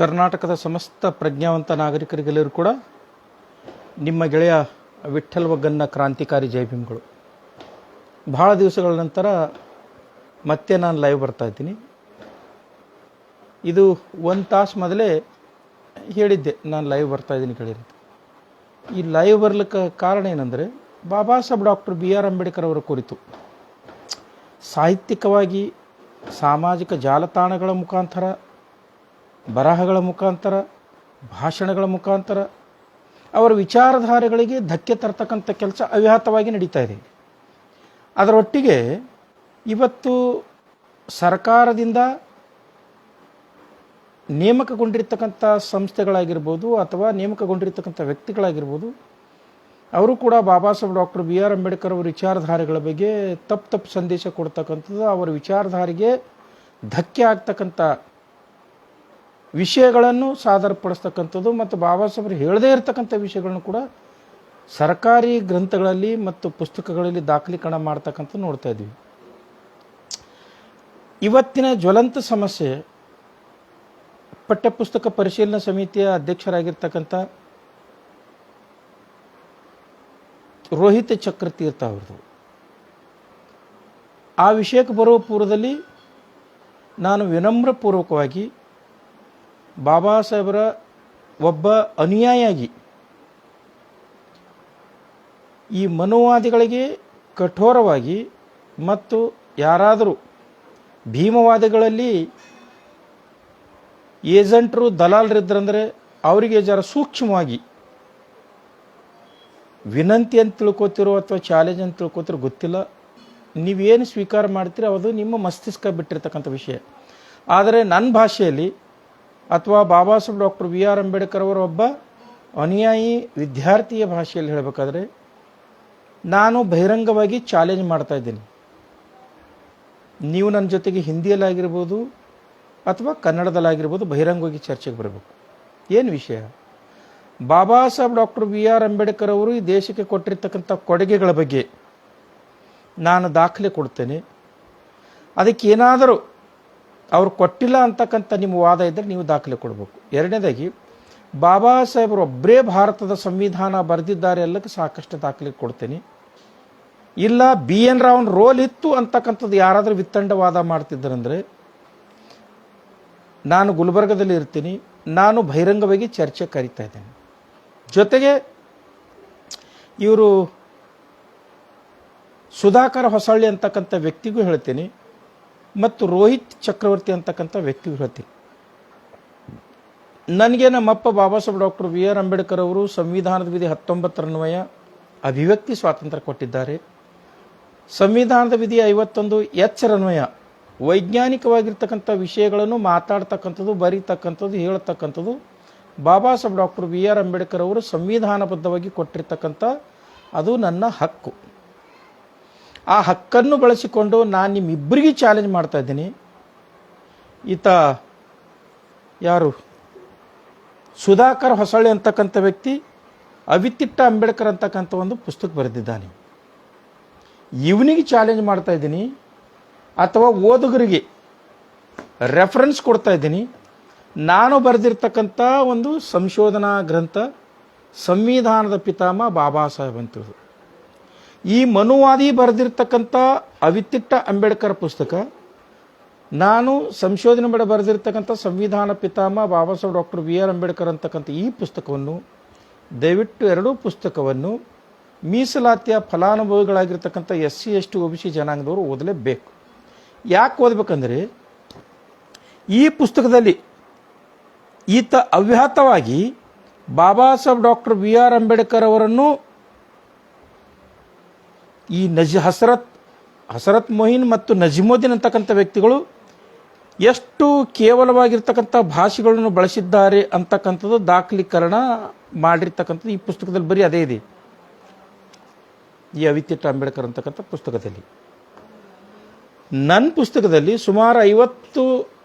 ಕರ್ನಾಟಕದ ಸಮಸ್ತ ಪ್ರಜ್ಞಾವಂತ ನಾಗರಿಕರಿಗೆಲ್ಲರೂ ಕೂಡ ನಿಮ್ಮ ಗೆಳೆಯ ವಿಠ್ಠಲ್ ವಗ್ಗನ್ನ ಕ್ರಾಂತಿಕಾರಿ ಜೈ ಭೀಮ್ಗಳು. ಭಾಳ ದಿವಸಗಳ ನಂತರ ಮತ್ತೆ ನಾನು ಲೈವ್ ಬರ್ತಾ ಇದ್ದೀನಿ. ಇದು ಒಂದು ತಾಸು ಮೊದಲೇ ಹೇಳಿದ್ದೆ ನಾನು ಲೈವ್ ಬರ್ತಾ ಇದ್ದೀನಿ ಕೇಳಿರಿ. ಈ ಲೈವ್ ಬರ್ಲಿಕ್ಕೆ ಕಾರಣ ಏನಂದರೆ ಬಾಬಾ ಸಾಹೇಬ್ ಡಾಕ್ಟರ್ BR ಅಂಬೇಡ್ಕರ್ ಅವರ ಕುರಿತು ಸಾಹಿತ್ಯಿಕವಾಗಿ ಸಾಮಾಜಿಕ ಜಾಲತಾಣಗಳ ಮುಖಾಂತರ, ಬರಹಗಳ ಮುಖಾಂತರ, ಭಾಷಣಗಳ ಮುಖಾಂತರ ಅವರ ವಿಚಾರಧಾರೆಗಳಿಗೆ ಧಕ್ಕೆ ತರ್ತಕ್ಕಂಥ ಕೆಲಸ ಅವ್ಯಾಹತವಾಗಿ ನಡೀತಾ ಇದೆ. ಅದರೊಟ್ಟಿಗೆ ಇವತ್ತು ಸರ್ಕಾರದಿಂದ ನೇಮಕಗೊಂಡಿರ್ತಕ್ಕಂಥ ಸಂಸ್ಥೆಗಳಾಗಿರ್ಬೋದು ಅಥವಾ ನೇಮಕಗೊಂಡಿರ್ತಕ್ಕಂಥ ವ್ಯಕ್ತಿಗಳಾಗಿರ್ಬೋದು, ಅವರು ಕೂಡ ಬಾಬಾ ಸಾಹೇಬ್ ಡಾಕ್ಟರ್ BR ಅಂಬೇಡ್ಕರ್ ಅವರ ವಿಚಾರಧಾರೆಗಳ ಬಗ್ಗೆ ತಪ್ಪು ಸಂದೇಶ ಕೊಡ್ತಕ್ಕಂಥದ್ದು, ಅವರ ವಿಚಾರಧಾರೆಗೆ ಧಕ್ಕೆ ಆಗ್ತಕ್ಕಂಥ ವಿಷಯಗಳನ್ನು ಸಾದರಪಡಿಸ್ತಕ್ಕಂಥದ್ದು ಮತ್ತು ಬಾಬಾ ಸಾಹೇಬರು ಹೇಳದೇ ಇರತಕ್ಕಂಥ ವಿಷಯಗಳನ್ನು ಕೂಡ ಸರ್ಕಾರಿ ಗ್ರಂಥಗಳಲ್ಲಿ ಮತ್ತು ಪುಸ್ತಕಗಳಲ್ಲಿ ದಾಖಲೀಕರಣ ಮಾಡ್ತಕ್ಕಂಥದ್ದು ನೋಡ್ತಾ ಇದ್ವಿ. ಇವತ್ತಿನ ಜ್ವಲಂತ ಸಮಸ್ಯೆ ಪಠ್ಯಪುಸ್ತಕ ಪರಿಶೀಲನಾ ಸಮಿತಿಯ ಅಧ್ಯಕ್ಷರಾಗಿರ್ತಕ್ಕಂಥ ರೋಹಿತ್ ಚಕ್ರತೀರ್ಥ ಅವ್ರದ್ದು. ಆ ವಿಷಯಕ್ಕೆ ಬರುವ ಪೂರ್ವದಲ್ಲಿ ನಾನು ವಿನಮ್ರಪೂರ್ವಕವಾಗಿ ಬಾಬಾ ಸಾಹೇಬರ ಒಬ್ಬ ಅನುಯಾಯಿಯಾಗಿ ಈ ಮನುವಾದಿಗಳಿಗೆ ಕಠೋರವಾಗಿ ಮತ್ತು ಯಾರಾದರೂ ಭೀಮವಾದಿಗಳಲ್ಲಿ ಏಜೆಂಟರು ದಲಾಲರಿದ್ದರಂದರೆ ಅವರಿಗೆ ಜರ ಸೂಕ್ಷ್ಮವಾಗಿ ವಿನಂತಿ ಅಂತ ತಿಳ್ಕೊತಿರೋ ಅಥವಾ ಚಾಲೆಂಜ್ ಅಂತ ತಿಳ್ಕೊತಿರೋ ಗೊತ್ತಿಲ್ಲ, ನೀವೇನು ಸ್ವೀಕಾರ ಮಾಡ್ತೀರೋ ಅದು ನಿಮ್ಮ ಮಸ್ತಿಷ್ಕ ಬಿಟ್ಟಿರ್ತಕ್ಕಂಥ ವಿಷಯ. ಆದರೆ ನನ್ನ ಭಾಷೆಯಲ್ಲಿ ಅಥವಾ ಬಾಬಾ ಸಾಹೇಬ್ ಡಾಕ್ಟರ್ BR ಅಂಬೇಡ್ಕರ್ ಅವರ ಒಬ್ಬ ಅನುಯಾಯಿ ವಿದ್ಯಾರ್ಥಿಯ ಭಾಷೆಯಲ್ಲಿ ಹೇಳಬೇಕಾದ್ರೆ ನಾನು ಬಹಿರಂಗವಾಗಿ ಚಾಲೆಂಜ್ ಮಾಡ್ತಾ ಇದ್ದೀನಿ. ನೀವು ನನ್ನ ಜೊತೆಗೆ ಹಿಂದಿಯಲ್ಲಾಗಿರ್ಬೋದು ಅಥವಾ ಕನ್ನಡದಲ್ಲಾಗಿರ್ಬೋದು ಬಹಿರಂಗವಾಗಿ ಚರ್ಚೆಗೆ ಬರಬೇಕು. ಏನು ವಿಷಯ? ಬಾಬಾ ಸಾಹೇಬ್ ಡಾಕ್ಟರ್ BR ಅಂಬೇಡ್ಕರ್ ಅವರು ಈ ದೇಶಕ್ಕೆ ಕೊಟ್ಟಿರ್ತಕ್ಕಂಥ ಕೊಡುಗೆಗಳ ಬಗ್ಗೆ ನಾನು ದಾಖಲೆ ಕೊಡ್ತೇನೆ. ಅದಕ್ಕೆ ಏನಾದರೂ ಅವ್ರು ಕೊಟ್ಟಿಲ್ಲ ಅಂತಕ್ಕಂಥ ನಿಮ್ಮ ವಾದ ಇದ್ದರೆ ನೀವು ದಾಖಲೆ ಕೊಡಬೇಕು. ಎರಡನೇದಾಗಿ ಬಾಬಾ ಸಾಹೇಬರು ಒಬ್ಬರೇ ಭಾರತದ ಸಂವಿಧಾನ ಬರೆದಿದ್ದಾರೆ ಎಲ್ಲಕ್ಕೆ ಸಾಕಷ್ಟು ದಾಖಲೆ ಕೊಡ್ತೇನೆ. ಇಲ್ಲ BN ರಾವ್ನ ರೋಲ್ ಇತ್ತು ಅಂತಕ್ಕಂಥದ್ದು ಯಾರಾದರೂ ವಿತ್ತಂಡವಾದ ಮಾಡ್ತಿದ್ದರಂದರೆ ನಾನು ಗುಲ್ಬರ್ಗದಲ್ಲಿ ಇರ್ತೀನಿ, ನಾನು ಬಹಿರಂಗವಾಗಿ ಚರ್ಚೆ ಕರೀತಾ ಇದ್ದೇನೆ. ಜೊತೆಗೆ ಇವರು ಸುಧಾಕರ್ ಹೊಸಳ್ಳಿ ಅಂತಕ್ಕಂಥ ವ್ಯಕ್ತಿಗೂ ಹೇಳ್ತೀನಿ ಮತ್ತು ರೋಹಿತ್ ಚಕ್ರವರ್ತಿ ಅಂತಕ್ಕಂಥ ವ್ಯಕ್ತಿಗೂ ಹೇಳ್ತೀನಿ. ನನಗೆ ನಮ್ಮಪ್ಪ ಬಾಬಾ ಸಾಹೇಬ್ ಡಾಕ್ಟರ್ BR ಅಂಬೇಡ್ಕರ್ ಅವರು ಸಂವಿಧಾನದ ವಿಧಿ 19 ಅಭಿವ್ಯಕ್ತಿ ಸ್ವಾತಂತ್ರ್ಯ ಕೊಟ್ಟಿದ್ದಾರೆ. ಸಂವಿಧಾನದ ವಿಧಿ 51 ವೈಜ್ಞಾನಿಕವಾಗಿರ್ತಕ್ಕಂಥ ವಿಷಯಗಳನ್ನು ಮಾತಾಡ್ತಕ್ಕಂಥದ್ದು, ಬರೀತಕ್ಕಂಥದ್ದು, ಹೇಳ್ತಕ್ಕಂಥದ್ದು ಬಾಬಾ ಸಾಹೇಬ್ ಡಾಕ್ಟರ್ BR ಅಂಬೇಡ್ಕರ್ ಅವರು ಸಂವಿಧಾನಬದ್ಧವಾಗಿ ಕೊಟ್ಟಿರ್ತಕ್ಕಂಥ ಅದು ನನ್ನ ಹಕ್ಕು. ಆ ಹಕ್ಕನ್ನು ಬಳಸಿಕೊಂಡು ನಾನು ನಿಮ್ಮಿಬ್ಬರಿಗೆ ಚಾಲೆಂಜ್ ಮಾಡ್ತಾ ಇದ್ದೀನಿ. ಈತ ಯಾರು ಸುಧಾಕರ್ ಹೊಸಳ್ಳಿ ಅಂತಕ್ಕಂಥ ವ್ಯಕ್ತಿ ಅವಿತಿಟ್ಟ ಅಂಬೇಡ್ಕರ್ ಅಂತಕ್ಕಂಥ ಒಂದು ಪುಸ್ತಕ ಬರೆದಿದ್ದಾನೆ. ಇವನಿಗೆ ಚಾಲೆಂಜ್ ಮಾಡ್ತಾ ಇದ್ದೀನಿ ಅಥವಾ ಓದುಗರಿಗೆ ರೆಫರೆನ್ಸ್ ಕೊಡ್ತಾ ಇದ್ದೀನಿ. ನಾನು ಬರೆದಿರ್ತಕ್ಕಂಥ ಒಂದು ಸಂಶೋಧನಾ ಗ್ರಂಥ ಸಂವಿಧಾನದ ಪಿತಾಮಹ ಬಾಬಾ ಸಾಹೇಬ್ ಅಂತೇಳಿ, ಈ ಮನುವಾದಿ ಬರೆದಿರ್ತಕ್ಕಂಥ ಅವಿತಿಟ್ಟ ಅಂಬೇಡ್ಕರ್ ಪುಸ್ತಕ, ನಾನು ಸಂಶೋಧನೆ ಮಾಡಿ ಬರೆದಿರ್ತಕ್ಕಂಥ ಸಂವಿಧಾನ ಪಿತಾಮಹ ಬಾಬಾ ಸಾಹೇಬ್ ಡಾಕ್ಟರ್ BR ಅಂಬೇಡ್ಕರ್ ಅಂತಕ್ಕಂಥ ಈ ಪುಸ್ತಕವನ್ನು ದಯವಿಟ್ಟು ಎರಡೂ ಪುಸ್ತಕವನ್ನು ಮೀಸಲಾತಿಯ ಫಲಾನುಭವಿಗಳಾಗಿರ್ತಕ್ಕಂಥ SC ST OBC ಜನಾಂಗದವರು ಓದಲೇಬೇಕು. ಯಾಕೆ ಓದಬೇಕಂದ್ರೆ ಈ ಪುಸ್ತಕದಲ್ಲಿ ಈತ ಅವ್ಯಾಹತವಾಗಿ ಬಾಬಾ ಸಾಹೇಬ್ ಡಾಕ್ಟರ್ BR ಅಂಬೇಡ್ಕರ್ ಅವರನ್ನು ಈ ಹಸರತ್ ಮೊಹಿನ್ ಮತ್ತು ನಜೀಮುದ್ದೀನ್ ಅಂತಕ್ಕಂಥ ವ್ಯಕ್ತಿಗಳು ಎಷ್ಟು ಕೇವಲವಾಗಿರ್ತಕ್ಕಂಥ ಭಾಷೆಗಳನ್ನು ಬಳಸಿದ್ದಾರೆ ಅಂತಕ್ಕಂಥದ್ದು ದಾಖಲೀಕರಣ ಮಾಡಿರ್ತಕ್ಕಂಥದ್ದು ಈ ಪುಸ್ತಕದಲ್ಲಿ ಬರೀ ಅದೇ ಇದೆ. ಈ ಅವಿತಿಟ್ಟ ಅಂಬೇಡ್ಕರ್ ಅಂತಕ್ಕಂಥ ಪುಸ್ತಕದಲ್ಲಿ, ನನ್ನ ಪುಸ್ತಕದಲ್ಲಿ ಸುಮಾರು 50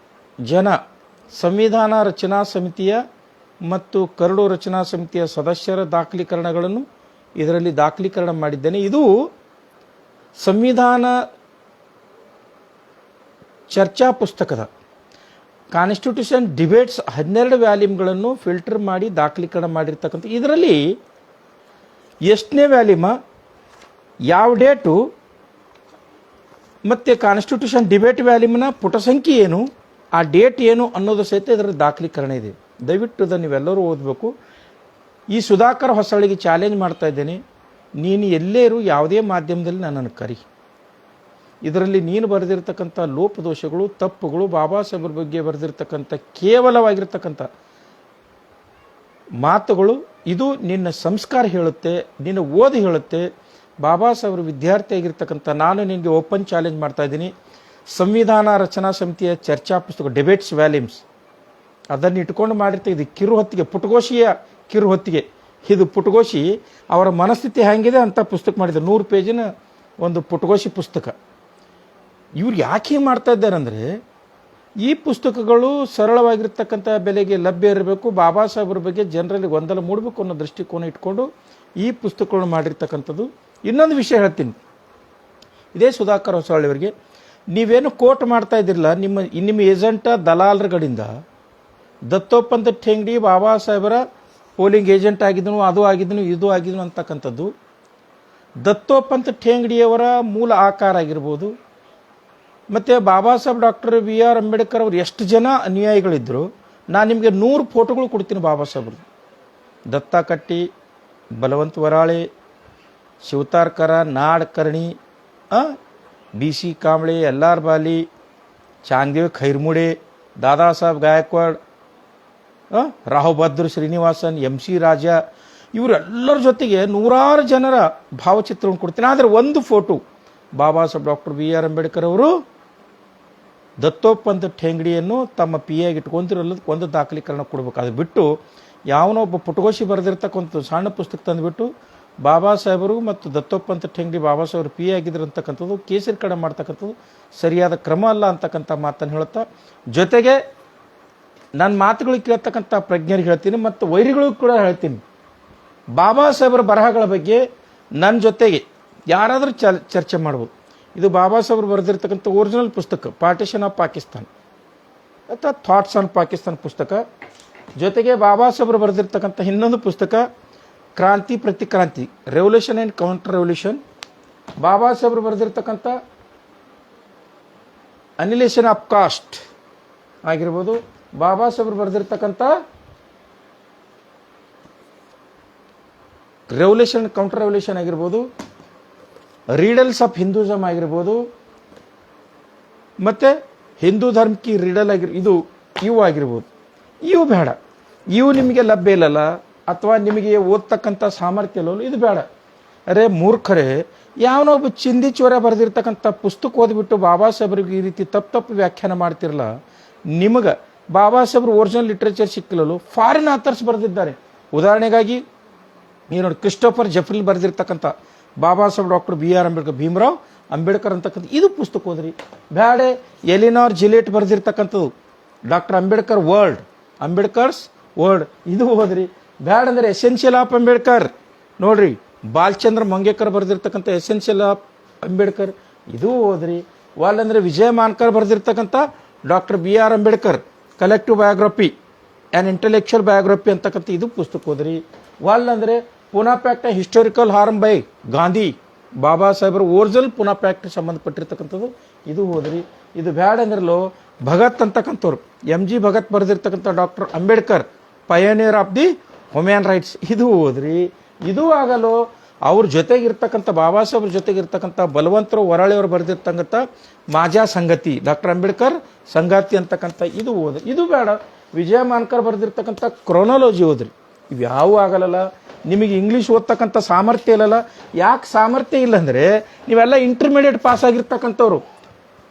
ಜನ ಸಂವಿಧಾನ ರಚನಾ ಸಮಿತಿಯ ಮತ್ತು ಕರಡು ರಚನಾ ಸಮಿತಿಯ ಸದಸ್ಯರ ದಾಖಲೀಕರಣಗಳನ್ನು ಇದರಲ್ಲಿ ದಾಖಲೀಕರಣ ಮಾಡಿದ್ದೇನೆ. ಇದು ಸಂವಿಧಾನ ಚರ್ಚಾ ಪುಸ್ತಕದ ಕಾನ್ಸ್ಟಿಟ್ಯೂಷನ್ ಡಿಬೇಟ್ಸ್ 12 ವ್ಯಾಲ್ಯೂಮ್ಗಳನ್ನು ಫಿಲ್ಟರ್ ಮಾಡಿ ದಾಖಲೀಕರಣ ಮಾಡಿರ್ತಕ್ಕಂಥ ಇದರಲ್ಲಿ ಎಷ್ಟನೇ ವ್ಯಾಲ್ಯೂಮ, ಯಾವ ಡೇಟು, ಮತ್ತು ಕಾನ್ಸ್ಟಿಟ್ಯೂಷನ್ ಡಿಬೇಟ್ ವ್ಯಾಲ್ಯೂಮ್ನ ಪುಟ ಸಂಖ್ಯೆ ಏನು, ಆ ಡೇಟ್ ಏನು ಅನ್ನೋದು ಸಹಿತ ಇದರ ದಾಖಲೀಕರಣ ಇದೆ. ದಯವಿಟ್ಟು ಇದನ್ನು ನೀವೆಲ್ಲರೂ ಓದಬೇಕು. ಈ ಸುಧಾಕರ್ ಹೊಸಳಿಗೆ ಚಾಲೆಂಜ್ ಮಾಡ್ತಾ ಇದ್ದೇನೆ, ನೀನು ಎಲ್ಲೇ ಇರು, ಯಾವುದೇ ಮಾಧ್ಯಮದಲ್ಲಿ ನನ್ನನ್ನು ಕರಿ. ಇದರಲ್ಲಿ ನೀನು ಬರೆದಿರ್ತಕ್ಕಂಥ ಲೋಪದೋಷಗಳು, ತಪ್ಪುಗಳು, ಬಾಬಾ ಸಾಹೇಬ್ರ ಬಗ್ಗೆ ಬರೆದಿರ್ತಕ್ಕಂಥ ಕೇವಲವಾಗಿರ್ತಕ್ಕಂಥ ಮಾತುಗಳು, ಇದು ನಿನ್ನ ಸಂಸ್ಕಾರ ಹೇಳುತ್ತೆ, ನಿನ್ನ ಓದಿ ಹೇಳುತ್ತೆ. ಬಾಬಾ ಸಾಹೇಬ್ರ ವಿದ್ಯಾರ್ಥಿಯಾಗಿರ್ತಕ್ಕಂಥ ನಾನು ನಿನಗೆ ಓಪನ್ ಚಾಲೆಂಜ್ ಮಾಡ್ತಾ ಇದ್ದೀನಿ. ಸಂವಿಧಾನ ರಚನಾ ಸಮಿತಿಯ ಚರ್ಚಾ ಪುಸ್ತಕ ಡಿಬೇಟ್ಸ್ ವ್ಯಾಲ್ಯೂಮ್ಸ್ ಅದನ್ನು ಇಟ್ಕೊಂಡು ಮಾಡಿರ್ತೀವಿ. ಇದು ಕಿರು ಹೊತ್ತಿಗೆ, ಪುಟಗೋಶಿಯ ಕಿರು ಹೊತ್ತಿಗೆ. ಇದು ಪುಟಗೋಶಿ ಅವರ ಮನಸ್ಥಿತಿ ಹೆಂಗಿದೆ ಅಂತ ಪುಸ್ತಕ ಮಾಡಿದ್ದಾರೆ. 100 ಪೇಜಿನ ಒಂದು ಪುಟಗೋಶಿ ಪುಸ್ತಕ. ಇವ್ರು ಯಾಕೆ ಹೀಗೆ ಮಾಡ್ತಾ ಇದ್ದಾರೆ ಅಂದರೆ, ಈ ಪುಸ್ತಕಗಳು ಸರಳವಾಗಿರ್ತಕ್ಕಂಥ ಬೆಲೆಗೆ ಲಭ್ಯ ಇರಬೇಕು, ಬಾಬಾ ಸಾಹೇಬ್ರ ಬಗ್ಗೆ ಜನರಲ್ಲಿ ಗೊಂದಲ ಮೂಡಬೇಕು ಅನ್ನೋ ದೃಷ್ಟಿಕೋನ ಇಟ್ಕೊಂಡು ಈ ಪುಸ್ತಕಗಳನ್ನು ಮಾಡಿರ್ತಕ್ಕಂಥದ್ದು. ಇನ್ನೊಂದು ವಿಷಯ ಹೇಳ್ತೀನಿ, ಇದೇ ಸುಧಾಕರ್ ಹೊಸಳ್ಳಿಯವರಿಗೆ ನೀವೇನು ಕೋಟ್ ಮಾಡ್ತಾ ಇದ್ದಿರಲ್ಲ, ನಿಮ್ಮ ಏಜೆಂಟ ದಲಾಲರುಗಳಿಂದ ದತ್ತೋಪಂತ ಠೇಂಗಡಿ ಬಾಬಾ ಸಾಹೇಬರ ಪೋಲಿಂಗ್ ಏಜೆಂಟ್ ಆಗಿದ್ದನು, ಅದು ಆಗಿದ್ದನು, ಇದು ಆಗಿದ್ದನು ಅಂತಕ್ಕಂಥದ್ದು. ದತ್ತೋಪಂತ ಠೇಂಗಡಿಯವರ ಮೂಲ ಆಕಾರ ಆಗಿರ್ಬೋದು, ಮತ್ತು ಬಾಬಾ ಸಾಹೇಬ್ ಡಾಕ್ಟರ್ BR ಅಂಬೇಡ್ಕರ್ ಅವರು ಎಷ್ಟು ಜನ ಅನುಯಾಯಿಗಳಿದ್ದರು, ನಾನು ನಿಮಗೆ 100 ಫೋಟೋಗಳು ಕೊಡ್ತೀನಿ ಬಾಬಾ ಸಾಹೇಬ್ರು. ದತ್ತಾ ಕಟ್ಟಿ, ಬಲವಂತ ವರಾಳೆ, ಶಿವತಾರ್ಕರ, ನಾಡ್ ಕರ್ಣಿ, BC ಕಾಂಬ್ಳೆ, LR ಬಾಲಿ, ಚಾಂಗ್ದೇವ್ ಖೈರ್ಮುಡೆ, ದಾದಾ ಸಾಹೇಬ್ ಗಾಯಕ್ವಾಡ್, ರಾವ್ ಬಹದ್ದೂರ್ ಶ್ರೀನಿವಾಸನ್, MC ರಾಜ, ಇವರೆಲ್ಲರ ಜೊತೆಗೆ 100 ಜನರ ಭಾವಚಿತ್ರವನ್ನು ಕೊಡ್ತೀನಿ. ಆದರೆ ಒಂದು ಫೋಟೋ ಬಾಬಾ ಸಾಹೇಬ್ ಡಾಕ್ಟರ್ BR ಅಂಬೇಡ್ಕರ್ ಅವರು ದತ್ತೋಪಂತ ಠೇಂಗಡಿಯನ್ನು ತಮ್ಮ PA ಇಟ್ಕೊಂತಿರೋದಕ್ಕೆ ಒಂದು ದಾಖಲೀಕರಣ ಕೊಡಬೇಕು. ಅದು ಬಿಟ್ಟು ಯಾವನೋ ಒಬ್ಬ ಪುಟಗೋಶಿ ಬರೆದಿರ್ತಕ್ಕಂಥ ಸಣ್ಣ ಪುಸ್ತಕ ತಂದುಬಿಟ್ಟು ಬಾಬಾ ಸಾಹೇಬರು ಮತ್ತು ದತ್ತೋಪಂತ ಠೇಂಗಡಿ ಬಾಬಾ ಸಾಹೇಬರು PA ಆಗಿದ್ರು ಅಂತಕ್ಕಂಥದ್ದು ಕೇಸರೀಕರಣ ಮಾಡ್ತಕ್ಕಂಥದ್ದು ಸರಿಯಾದ ಕ್ರಮ ಅಲ್ಲ ಅಂತಕ್ಕಂಥ ಮಾತನ್ನು ಹೇಳುತ್ತಾ, ಜೊತೆಗೆ ನನ್ನ ಮಾತುಗಳು ಕೇಳ್ತಕ್ಕಂಥ ಪ್ರಜ್ಞರಿಗೆ ಹೇಳ್ತೀನಿ ಮತ್ತು ವೈರಿಗಳಿಗೂ ಕೂಡ ಹೇಳ್ತೀನಿ, ಬಾಬಾ ಸಾಹೇಬರ ಬರಹಗಳ ಬಗ್ಗೆ ನನ್ನ ಜೊತೆಗೆ ಯಾರಾದರೂ ಚರ್ಚೆ ಮಾಡ್ಬೋದು. ಇದು ಬಾಬಾ ಸಾಹೇಬರು ಬರೆದಿರ್ತಕ್ಕಂಥ ಒರಿಜಿನಲ್ ಪುಸ್ತಕ ಪಾರ್ಟಿಷನ್ ಆಫ್ ಪಾಕಿಸ್ತಾನ್ ಅಥವಾ ಥಾಟ್ಸ್ ಆನ್ ಪಾಕಿಸ್ತಾನ್ ಪುಸ್ತಕ, ಜೊತೆಗೆ ಬಾಬಾ ಸಾಹೇಬರು ಬರೆದಿರ್ತಕ್ಕಂಥ ಇನ್ನೊಂದು ಪುಸ್ತಕ ಕ್ರಾಂತಿ ಪ್ರತಿಕ್ರಾಂತಿ, ರೆವಲ್ಯೂಷನ್ ಆ್ಯಂಡ್ ಕೌಂಟರ್ ರೆವಲ್ಯೂಷನ್, ಬಾಬಾ ಸಾಹೇಬರು ಬರೆದಿರ್ತಕ್ಕಂಥ ಅನಿಲೇಷನ್ ಆಫ್ ಕಾಸ್ಟ್ ಆಗಿರ್ಬೋದು, ಬಾಬಾ ಸಾಹೇಬರು ಬರೆದಿರ್ತಕ್ಕಂಥ ರೆವಲ್ಯೂಷನ್ ಕೌಂಟರ್ ರೆವಲ್ಯೂಷನ್ ಆಗಿರ್ಬೋದು, ರೀಡಲ್ಸ್ ಆಫ್ ಹಿಂದೂಸಮ್ ಆಗಿರ್ಬೋದು, ಮತ್ತು ಹಿಂದೂ ಧರ್ಮ ಕಿ ರೀಡಲ್ ಇವು ಆಗಿರ್ಬೋದು. ಇವು ಬೇಡ, ಇವು ನಿಮಗೆ ಲಭ್ಯ ಇಲ್ಲಲ್ಲ, ಅಥವಾ ನಿಮಗೆ ಓದ್ತಕ್ಕಂಥ ಸಾಮರ್ಥ್ಯ ಇಲ್ಲವಲ್ಲ, ಇದು ಬೇಡ. ಅರೆ ಮೂರ್ಖರೇ, ಯಾವನೊಬ್ಬ ಚಿಂದಿ ಚೋರ ಬರೆದಿರ್ತಕ್ಕಂಥ ಪುಸ್ತಕ ಓದ್ಬಿಟ್ಟು ಬಾಬಾ ಸಾಹೇಬ್ರಿಗೆ ಈ ರೀತಿ ತಪ್ಪು ವ್ಯಾಖ್ಯಾನ ಮಾಡ್ತಿರಲ್ಲ, ನಿಮಗೆ ಬಾಬಾ ಸಾಹೇಬ್ರು ಒರಿಜಿನಲ್ ಲಿಟ್ರೇಚರ್ ಸಿಕ್ಕಿಲ್ಲಲು ಫಾರಿನ್ ಆಥರ್ಸ್ ಬರೆದಿದ್ದಾರೆ. ಉದಾಹರಣೆಗಾಗಿ ನೀವು ನೋಡಿ, ಕ್ರಿಸ್ಟೋಫರ್ ಜೆಫ್ರಿಲ್ ಬರೆದಿರ್ತಕ್ಕಂಥ ಬಾಬಾ ಸಾಹೇಬ್ ಡಾಕ್ಟರ್ BR ಅಂಬೇಡ್ಕರ್, ಭೀಮರಾವ್ ಅಂಬೇಡ್ಕರ್ ಅಂತಕ್ಕಂಥ ಇದು ಪುಸ್ತಕ ಓದ್ರಿ. ಬ್ಯಾಡೆ ಎಲಿನಾರ್ ಜಿಲೆಟ್ ಬರೆದಿರ್ತಕ್ಕಂಥದ್ದು doctor Ambedkar world, Ambedkar's world, ಇದು ಓದ್ರಿ. ಬ್ಯಾಡ ಅಂದರೆ ಎಸೆನ್ಷಿಯಲ್ ಆಫ್ ಅಂಬೇಡ್ಕರ್ ನೋಡ್ರಿ, ಬಾಲಚಂದ್ರ ಮಂಗೇಕರ್ ಬರೆದಿರ್ತಕ್ಕಂಥ ಎಸೆನ್ಷಿಯಲ್ ಆಫ್ ಅಂಬೇಡ್ಕರ್, ಇದು ಓದ್ರಿ. ವಾಲ್ ಅಂದರೆ ವಿಜಯ ಮಾನ್ಕರ್ ಬರೆದಿರ್ತಕ್ಕಂಥ doctor BR Ambedkar collective biography and intellectual biography ಅಂತಕ್ಕಂಥ ಇದು ಪುಸ್ತಕ ಓದ್ರಿ. ವಾಲ್ ಅಂದರೆ Poona pact historical harm by Gandhi, Baba ಸಾಹೇಬರು ಒರಿಜಿನಲ್ ಪೂನಾ ಪ್ಯಾಕ್ಟ್ ಸಂಬಂಧಪಟ್ಟಿರ್ತಕ್ಕಂಥದ್ದು ಇದು ಓದ್ರಿ. ಇದು ಬ್ಯಾಡ ಅಂದ್ರಲ್ಲೋ ಭಗತ್ ಅಂತಕ್ಕಂಥವ್ರು, MG ಭಗತ್ ಬರೆದಿರ್ತಕ್ಕಂಥ doctor Ambedkar pioneer of the human rights, ಇದು ಓದ್ರಿ. ಇದು ಆಗಲು ಅವ್ರ ಜೊತೆಗಿರ್ತಕ್ಕಂಥ ಬಾಬಾ ಸಾಹೇಬ್ರ ಜೊತೆಗಿರ್ತಕ್ಕಂಥ ಬಲವಂತರು ವರಾಳಿಯವರು ಬರೆದಿರ್ತಕ್ಕಂಥ ಮಾಜಾ ಸಂಗತಿ, ಡಾಕ್ಟರ್ ಅಂಬೇಡ್ಕರ್ ಸಂಗಾತಿ ಅಂತಕ್ಕಂಥ ಇದು ಓದ್ರಿ. ಇದು ಬೇಡ, ವಿಜಯ ಮಾನ್ಕರ್ ಬರೆದಿರ್ತಕ್ಕಂಥ ಕ್ರೋನಾಲಜಿ ಓದ್ರಿ. ಇವು ಯಾವ ಆಗಲ್ಲ. ನಿಮಗೆ ಇಂಗ್ಲೀಷ್ ಓದ್ತಕ್ಕಂಥ ಸಾಮರ್ಥ್ಯ ಇಲ್ಲಲ್ಲ. ಯಾಕೆ ಸಾಮರ್ಥ್ಯ ಇಲ್ಲ ಅಂದರೆ ನೀವೆಲ್ಲ ಇಂಟರ್ಮೀಡಿಯೇಟ್ ಪಾಸ್ ಆಗಿರ್ತಕ್ಕಂಥವ್ರು.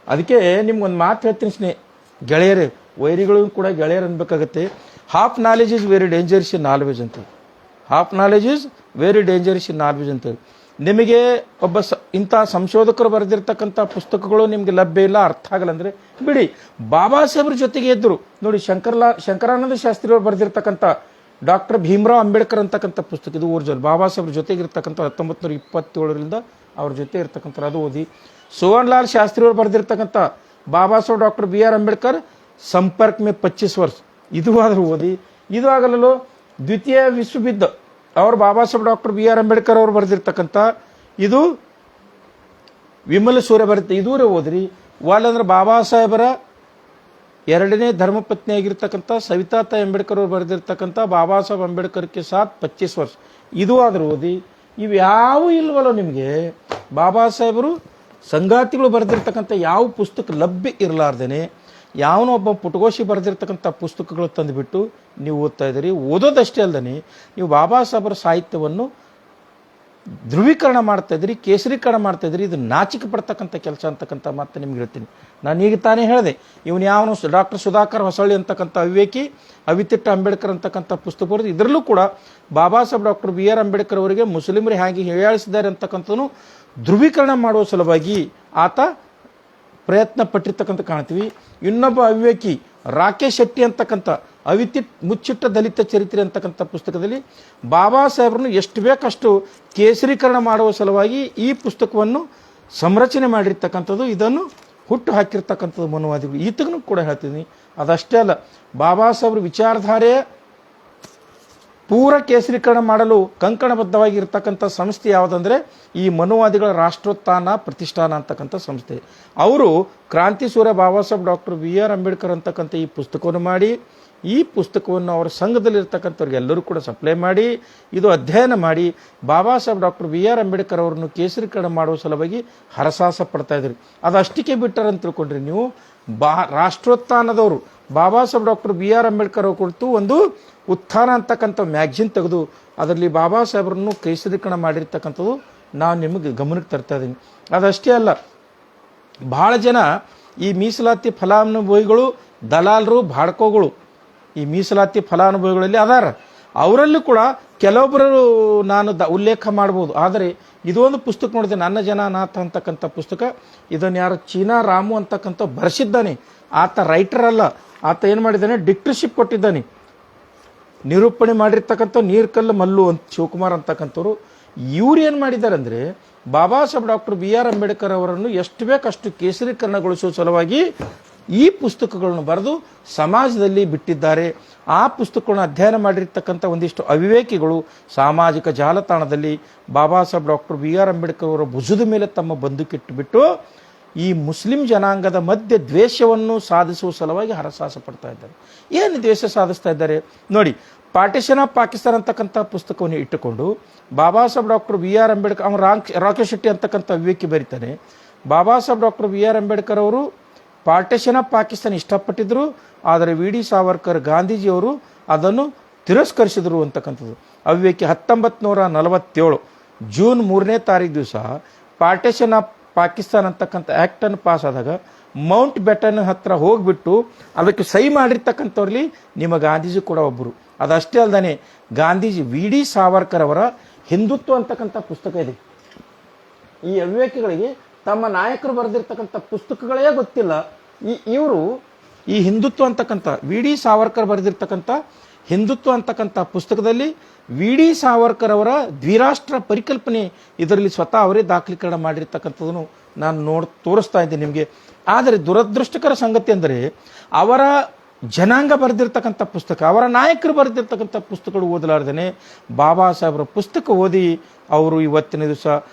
ಅದಕ್ಕೆ ನಿಮ್ಗೊಂದು ಮಾತು ಹೇಳ್ತೀನಿ ಗೆಳೆಯರೇ, ವೈರಿಗಳಿಗೂ ಕೂಡ ಗೆಳೆಯರು ಅನ್ಬೇಕಾಗತ್ತೆ. Half knowledge is very dangerous in knowledge ಅಂತ, half knowledge is very dangerous in knowledge ಅಂತ. ನಿಮಗೆ ಒಬ್ಬ ಇಂಥ ಸಂಶೋಧಕರು ಬರೆದಿರ್ತಕ್ಕಂಥ ಪುಸ್ತಕಗಳು ನಿಮಗೆ ಲಭ್ಯ ಇಲ್ಲ, ಅರ್ಥ ಆಗಲ್ಲ ಅಂದರೆ ಬಿಡಿ. ಬಾಬಾ ಸಾಹೇಬ್ರ ಜೊತೆಗೆ ಇದ್ದರು ನೋಡಿ, ಶಂಕರಾನಂದ ಶಾಸ್ತ್ರಿಯವರು ಬರೆದಿರ್ತಕ್ಕಂಥ ಡಾಕ್ಟರ್ ಭೀಮರಾವ್ ಅಂಬೇಡ್ಕರ್ ಅಂತಕ್ಕಂಥ ಪುಸ್ತಕ, ಇದು ಒರಿಜಿನಲ್ ಬಾಬಾ ಸಾಹೇಬ್ರ ಜೊತೆಗೆ ಇರ್ತಕ್ಕಂಥ 1927ರಿಂದ ಅವ್ರ ಜೊತೆ ಇರ್ತಕ್ಕಂಥ ಅದು ಓದಿ. ಸೋಹನ್ ಲಾಲ್ ಶಾಸ್ತ್ರಿಯವರು ಬರೆದಿರ್ತಕ್ಕಂಥ ಬಾಬಾ ಸಾಹೇಬ್ ಡಾಕ್ಟರ್ BR ಅಂಬೇಡ್ಕರ್ ಸಂಪರ್ಕ ಮೇ 25 ವರ್ಷ ಇದು ಆದರೂ ಓದಿ. ಇದು ಆಗಲೂ ದ್ವಿತೀಯ ವಿಶ್ವಯುದ್ಧ ಅವರು Baba Saheb doctor B R Ambedkar ಅವರು ಬರೆದಿರ್ತಕ್ಕಂಥ ಇದು ವಿಮಲ ಸೂರ್ಯ ಬರುತ್ತೆ ಇದೂರೇ ಓದ್ರಿ. ವಾಲಂದ್ರೆ ಬಾಬಾ ಸಾಹೇಬರ ಎರಡನೇ ಧರ್ಮಪತ್ನಿ ಆಗಿರ್ತಕ್ಕಂಥ ಸವಿತಾತಾಯಿ ಅಂಬೇಡ್ಕರ್ ಅವರು ಬರೆದಿರ್ತಕ್ಕಂಥ ಬಾಬಾ ಸಾಹೇಬ್ ಅಂಬೇಡ್ಕರ್ಗೆ ಸಾಥ್ 25 ವರ್ಷ ಇದು ಆದರೂ ಓದಿ. ಇವು ಯಾವ ಇಲ್ವಲ್ಲ ನಿಮಗೆ ಬಾಬಾ ಸಾಹೇಬರು ಸಂಗಾತಿಗಳು ಬರೆದಿರ್ತಕ್ಕಂಥ ಯಾವ ಪುಸ್ತಕ ಲಭ್ಯ ಇರಲಾರ್ದೇನೆ ಯಾವನೋ ಒಬ್ಬ ಪುಟಗೋಶಿ ಬರೆದಿರ್ತಕ್ಕಂಥ ಪುಸ್ತಕಗಳು ತಂದುಬಿಟ್ಟು ನೀವು ಓದ್ತಾ ಇದ್ದೀರಿ. ಓದೋದಷ್ಟೇ ಅಲ್ಲದೆ ನೀವು ಬಾಬಾ ಸಾಹೇಬರ ಸಾಹಿತ್ಯವನ್ನು ಧ್ರುವೀಕರಣ ಮಾಡ್ತಾ ಇದ್ರಿ, ಕೇಸರೀಕರಣ ಮಾಡ್ತಾ ಇದ್ರಿ. ಇದು ನಾಚಿಕೆ ಪಡ್ತಕ್ಕಂಥ ಕೆಲಸ ಅಂತಕ್ಕಂಥ ಮಾತು ನಿಮ್ಗೆ ಹೇಳ್ತೀನಿ. ನಾನು ಈಗ ತಾನೇ ಹೇಳಿದೆ, ಇವನು ಯಾವನು ಡಾಕ್ಟರ್ ಸುಧಾಕರ್ ಹೊಸಳ್ಳಿ ಅಂತಕ್ಕಂಥ ಅವಿವೇಕಿ ಅವಿತಿಟ್ಟ ಅಂಬೇಡ್ಕರ್ ಅಂತಕ್ಕಂಥ ಪುಸ್ತಕ ಬರೆದು ಇದರಲ್ಲೂ ಕೂಡ Baba Saheb doctor B R Ambedkar ಅವರಿಗೆ ಮುಸ್ಲಿಮರು ಹೇಗೆ ಹೀಯಾಳಿಸಿದ್ದಾರೆ ಅಂತಕ್ಕಂಥದ್ದು ಧ್ರುವೀಕರಣ ಮಾಡುವ ಸಲುವಾಗಿ ಆತ ಪ್ರಯತ್ನ ಪಟ್ಟಿರ್ತಕ್ಕಂಥ ಕಾಣ್ತೀವಿ. ಇನ್ನೊಬ್ಬ ಅವಿವೇಕಿ ರಾಕೇಶ್ ಶೆಟ್ಟಿ ಅಂತಕ್ಕಂಥ ಮುಚ್ಚಿಟ್ಟ ದಲಿತ ಚರಿತ್ರೆ ಅಂತಕ್ಕಂಥ ಪುಸ್ತಕದಲ್ಲಿ ಬಾಬಾ ಸಾಹೇಬ್ರನ್ನು ಎಷ್ಟು ಬೇಕಷ್ಟು ಕೇಸರೀಕರಣ ಮಾಡುವ ಸಲುವಾಗಿ ಈ ಪುಸ್ತಕವನ್ನು ಸಂರಚನೆ ಮಾಡಿರ್ತಕ್ಕಂಥದ್ದು, ಇದನ್ನು ಹುಟ್ಟು ಹಾಕಿರ್ತಕ್ಕಂಥದ್ದು ಮನುವಾದಿಗಳು. ಈತಗೂ ಕೂಡ ಹೇಳ್ತೀನಿ. ಅದಷ್ಟೇ ಅಲ್ಲ, ಬಾಬಾ ಸಾಹೇಬ್ರ ವಿಚಾರಧಾರೆಯ ಪೂರ ಕೇಸರೀಕರಣ ಮಾಡಲು ಕಂಕಣಬದ್ಧವಾಗಿರ್ತಕ್ಕಂಥ ಸಂಸ್ಥೆ ಯಾವುದಂದರೆ ಈ ಮನುವಾದಿಗಳ ರಾಷ್ಟ್ರೋತ್ಥಾನ ಪ್ರತಿಷ್ಠಾನ ಅಂತಕ್ಕಂಥ ಸಂಸ್ಥೆ. ಅವರು ಕ್ರಾಂತಿ ಸೂರ್ಯ Baba Saheb doctor B R Ambedkar ಅಂತಕ್ಕಂಥ ಈ ಪುಸ್ತಕವನ್ನು ಮಾಡಿ, ಈ ಪುಸ್ತಕವನ್ನು ಅವರ ಸಂಘದಲ್ಲಿರ್ತಕ್ಕಂಥವ್ರಿಗೆ ಎಲ್ಲರೂ ಕೂಡ ಸಪ್ಲೈ ಮಾಡಿ, ಇದು ಅಧ್ಯಯನ ಮಾಡಿ Baba Saheb doctor B R Ambedkar ಅವರನ್ನು ಕೇಸರೀಕರಣ ಮಾಡುವ ಸಲುವಾಗಿ ಹರಸಾಹಸ ಪಡ್ತಾ ಇದ್ರಿ. ಅದು ಅಷ್ಟಕ್ಕೆ ಬಿಟ್ಟಾರಂತ ತಿಳ್ಕೊಂಡ್ರಿ ನೀವು. ರಾಷ್ಟ್ರೋತ್ಥಾನದವರು Baba Saheb doctor B R Ambedkar ಅವರು ಕುರಿತು ಒಂದು ಉತ್ಥಾನ ಅಂತಕ್ಕಂಥ ಮ್ಯಾಗ್ಜಿನ್ ತೆಗೆದು ಅದರಲ್ಲಿ ಬಾಬಾ ಸಾಹೇಬ್ರನ್ನು ಕೇಸರೀಕರಣ ಮಾಡಿರ್ತಕ್ಕಂಥದ್ದು ನಾನು ನಿಮಗೆ ಗಮನಕ್ಕೆ ತರ್ತಾ ಇದ್ದೀನಿ. ಅದಷ್ಟೇ ಅಲ್ಲ, ಭಾಳ ಜನ ಈ ಮೀಸಲಾತಿ ಫಲಾನುಭವಿಗಳು ದಲಾಲರು ಬಾಡ್ಕೋಗಳು ಈ ಮೀಸಲಾತಿ ಫಲಾನುಭವಿಗಳಲ್ಲಿ ಅದಾರ. ಅವರಲ್ಲೂ ಕೂಡ ಕೆಲವೊಬ್ಬರು ನಾನು ಉಲ್ಲೇಖ ಮಾಡ್ಬೋದು. ಆದರೆ ಇದೊಂದು ಪುಸ್ತಕ ನೋಡಿದೆ, ನನ್ನ ಜನನಾಥ ಅಂತಕ್ಕಂಥ ಪುಸ್ತಕ. ಇದನ್ನು ಯಾರು ಚೀನಾ ರಾಮು ಅಂತಕ್ಕಂಥ ಬರೆಸಿದ್ದಾನೆ. ಆತ ರೈಟರ್ ಅಲ್ಲ, ಆತ ಏನು ಮಾಡಿದ್ದಾನೆ, ಡಿಕ್ಟರ್ಶಿಪ್ ಕೊಟ್ಟಿದ್ದಾನೆ. ನಿರೂಪಣೆ ಮಾಡಿರ್ತಕ್ಕಂಥ ನೀರ್ಕಲ್ಲು ಮಲ್ಲು ಅಂತ ಶಿವಕುಮಾರ್ ಅಂತಕ್ಕಂಥವ್ರು. ಇವ್ರು ಏನು ಮಾಡಿದ್ದಾರೆ ಅಂದರೆ Baba Saheb doctor B R Ambedkar ಅವರನ್ನು ಎಷ್ಟು ಬೇಕಷ್ಟು ಕೇಸರೀಕರಣಗೊಳಿಸುವ ಸಲುವಾಗಿ ಈ ಪುಸ್ತಕಗಳನ್ನು ಬರೆದು ಸಮಾಜದಲ್ಲಿ ಬಿಟ್ಟಿದ್ದಾರೆ. ಆ ಪುಸ್ತಕಗಳನ್ನು ಅಧ್ಯಯನ ಮಾಡಿರ್ತಕ್ಕಂಥ ಒಂದಿಷ್ಟು ಅವಿವೇಕಿಗಳು ಸಾಮಾಜಿಕ ಜಾಲತಾಣದಲ್ಲಿ Baba Saheb doctor B R Ambedkar ಅವರ ಭುಜದ ಮೇಲೆ ತಮ್ಮ ಬಂದುಕಿಟ್ಟುಬಿಟ್ಟು ಈ ಮುಸ್ಲಿಂ ಜನಾಂಗದ ಮಧ್ಯೆ ದ್ವೇಷವನ್ನು ಸಾಧಿಸುವ ಸಲುವಾಗಿ ಹರಸಾಹಸ ಪಡ್ತಾ ಇದ್ದಾರೆ. ಏನು ದ್ವೇಷ ಸಾಧಿಸ್ತಾ ಇದ್ದಾರೆ ನೋಡಿ. ಪಾರ್ಟಿಷನ್ ಆಫ್ ಪಾಕಿಸ್ತಾನ ಅಂತಕ್ಕಂಥ ಪುಸ್ತಕವನ್ನು ಇಟ್ಟುಕೊಂಡು Baba Saheb doctor B R Ambedkar ಅವನು ರಾಕೇಶ್ ಶೆಟ್ಟಿ ಅಂತಕ್ಕಂಥ ವಿವೇಕಿ ಬರೀತಾನೆ. Baba Saheb doctor B R Ambedkar ಅವರು ಪಾರ್ಟಿಷನ್ ಆಫ್ ಪಾಕಿಸ್ತಾನ ಇಷ್ಟಪಟ್ಟಿದ್ರು, ಆದರೆ ವಿ ಡಿ ಸಾವರ್ಕರ್ ಗಾಂಧೀಜಿಯವರು ಅದನ್ನು ತಿರಸ್ಕರಿಸಿದರು ಅಂತಕ್ಕಂಥದ್ದು. ಅವಿವೇಕಿ 1947 ಜೂನ್ 3ನೇ ತಾರೀಕು ದಿವಸ ಪಾರ್ಟಿಷನ್ ಆಫ್ ಪಾಕಿಸ್ತಾನ ಅಂತಕ್ಕಂಥ ಆ್ಯಕ್ಟನ್ನು ಪಾಸ್ ಆದಾಗ ಮೌಂಟ್ ಬೆಟನ್ ಹತ್ರ ಹೋಗ್ಬಿಟ್ಟು ಅದಕ್ಕೆ ಸಹಿ ಮಾಡಿರ್ತಕ್ಕಂಥವ್ರಲ್ಲಿ ನಿಮ್ಮ ಗಾಂಧೀಜಿ ಕೂಡ ಒಬ್ಬರು. ಅದಷ್ಟೇ ಅಲ್ಲದೆ ಗಾಂಧೀಜಿ ವಿ ಡಿ ಸಾವರ್ಕರ್ ಅವರ ಹಿಂದುತ್ವ ಅಂತಕ್ಕಂಥ ಪುಸ್ತಕ ಇದೆ. ಈ ಅವಿವೇಕಿಗಳಿಗೆ ತಮ್ಮ ನಾಯಕರು ಬರೆದಿರ್ತಕ್ಕಂಥ ಪುಸ್ತಕಗಳೇ ಗೊತ್ತಿಲ್ಲ. ಇವರು ಈ ಹಿಂದುತ್ವ ಅಂತಕ್ಕಂಥ ವಿ ಡಿ ಸಾವರ್ಕರ್ ಬರೆದಿರ್ತಕ್ಕಂಥ ಹಿಂದುತ್ವ ಅಂತಕ್ಕಂಥ ಪುಸ್ತಕದಲ್ಲಿ ವಿ ಡಿ ಸಾವರ್ಕರ್ ಅವರ ದ್ವಿರಾಷ್ಟ್ರ ಪರಿಕಲ್ಪನೆ ಇದರಲ್ಲಿ ಸ್ವತಃ ಅವರೇ ದಾಖಲೀಕರಣ ಮಾಡಿರ್ತಕ್ಕಂಥದ್ದನ್ನು ನಾನು ತೋರಿಸ್ತಾ ಇದ್ದೀನಿ ನಿಮಗೆ. ಆದರೆ ದುರದೃಷ್ಟಕರ ಸಂಗತಿ ಅಂದರೆ ಅವರ ಜನಾಂಗ ಬರೆದಿರ್ತಕ್ಕಂಥ ಪುಸ್ತಕ, ಅವರ ನಾಯಕರು ಬರೆದಿರ್ತಕ್ಕಂಥ ಪುಸ್ತಕಗಳು ಓದಲಾರ್ದೇ ಬಾಬಾ ಸಾಹೇಬ್ರ ಪುಸ್ತಕ ಓದಿ ಅವರು ಇವತ್ತಿನ ದಿವಸ